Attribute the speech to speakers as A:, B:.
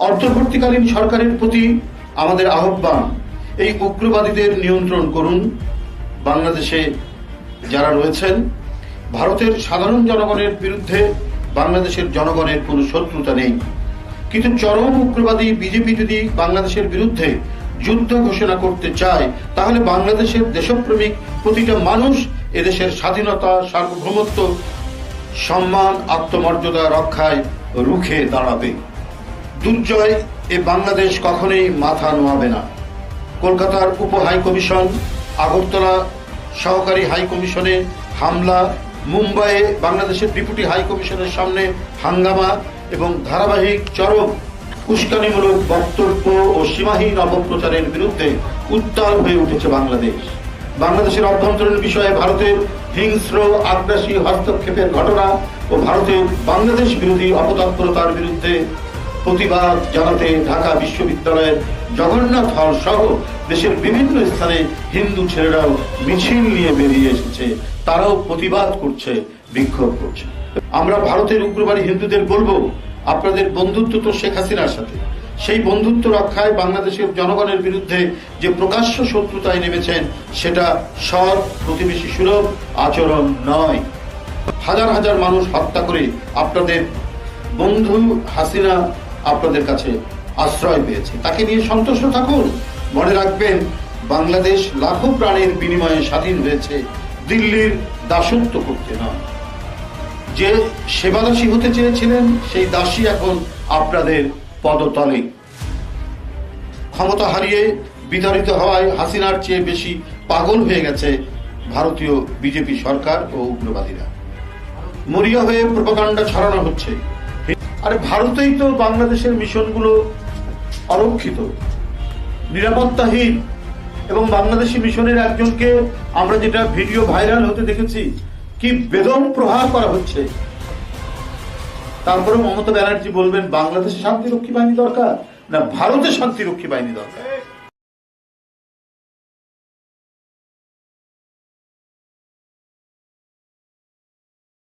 A: অন্তর্বর্তীকালীন সরকারের প্রতি আমাদের আহ্বান, এই উগ্রবাদীদের নিয়ন্ত্রণ করুন। বাংলাদেশে যারা রয়েছেন, ভারতের সাধারণ জনগণের বিরুদ্ধে বাংলাদেশের জনগণের কোনো শত্রুতা নেই, কিন্তু চরম উগ্রবাদী বিজেপি যদি বাংলাদেশের বিরুদ্ধে যুদ্ধ ঘোষণা করতে চায়, তাহলে বাংলাদেশের দেশপ্রেমিক প্রতিটা মানুষ এদেশের স্বাধীনতা, সার্বভৌমত্ব, সম্মান, আত্মমর্যাদা রক্ষায় রুখে দাঁড়াবে। দুর্জয় এ বাংলাদেশ কখনোই মাথা নোয়াবে না। কলকাতার উপ হাই কমিশন, আগরতলা সহকারী হাই কমিশনে হামলা, মুম্বাইয়ে বাংলাদেশের ডেপুটি হাই কমিশনের সামনে হাঙ্গামা এবং ধারাবাহিক চরম উস্কানিমূলক বক্তব্য ও সীমাহীন অপপ্রচারের বিরুদ্ধে উত্তাল হয়ে উঠেছে বাংলাদেশ। বাংলাদেশের অভ্যন্তরীণ বিষয়ে ভারতের হিংস্র আগ্রাসী হস্তক্ষেপের ঘটনা ও ভারতের বাংলাদেশ বিরোধী অপতৎপরতার বিরুদ্ধে প্রতিবাদ জানাতে ঢাকা বিশ্ববিদ্যালয়ের জগন্নাথ হল সহ দেশের বিভিন্ন স্থানে হিন্দু ছেলেরাও মিছিল নিয়ে বেরিয়ে এসেছে। তারাও প্রতিবাদ করছে, বিক্ষোভ করছে। আমরা ভারতের উগ্রবাদী হিন্দুদের বলবো, আপনাদের বন্ধুত্ব তো শেখ হাসিনার সাথে। সেই বন্ধুত্ব রক্ষায় বাংলাদেশের জনগণের বিরুদ্ধে যে প্রকাশ্য শত্রুতায় নেমেছেন, সেটা সৎ প্রতিবেশী সুলভ আচরণ নয়। হাজার হাজার মানুষ হত্যা করে আপনাদের বন্ধু হাসিনা আপনাদের কাছে আশ্রয় পেয়েছে, তাকে নিয়ে সন্তুষ্ট থাকুন। মনে রাখবেন, বাংলাদেশ লাখো প্রাণের বিনিময়ে স্বাধীন হয়েছে, দিল্লির দাসত্ব করতে নয়। যে সেবাদাসী হতে চেয়েছিলেন, সেই দাসী এখন আপনাদের পদতলে। ক্ষমতা হারিয়ে বিতাড়িত হওয়ায় হাসিনার চেয়ে বেশি পাগল হয়ে গেছে ভারতীয় বিজেপি সরকার ও উগ্রবাদীরা। মরিয়া হয়ে প্রোপাগান্ডা ছড়ানো হচ্ছে। আরে ভারতেই তো বাংলাদেশের মিশনগুলো অরক্ষিত, নিরাপত্তাহীন, এবং বাংলাদেশি মিশনের একজনকে আমরা যেটা ভিডিও ভাইরাল হতে দেখেছি, কি বেদম প্রহার করা হচ্ছে। তারপরে মমতা ব্যানার্জি বলবেন বাংলাদেশে শান্তিরক্ষী বাহিনী দরকার না ভারতে শান্তিরক্ষী বাহিনী দরকার।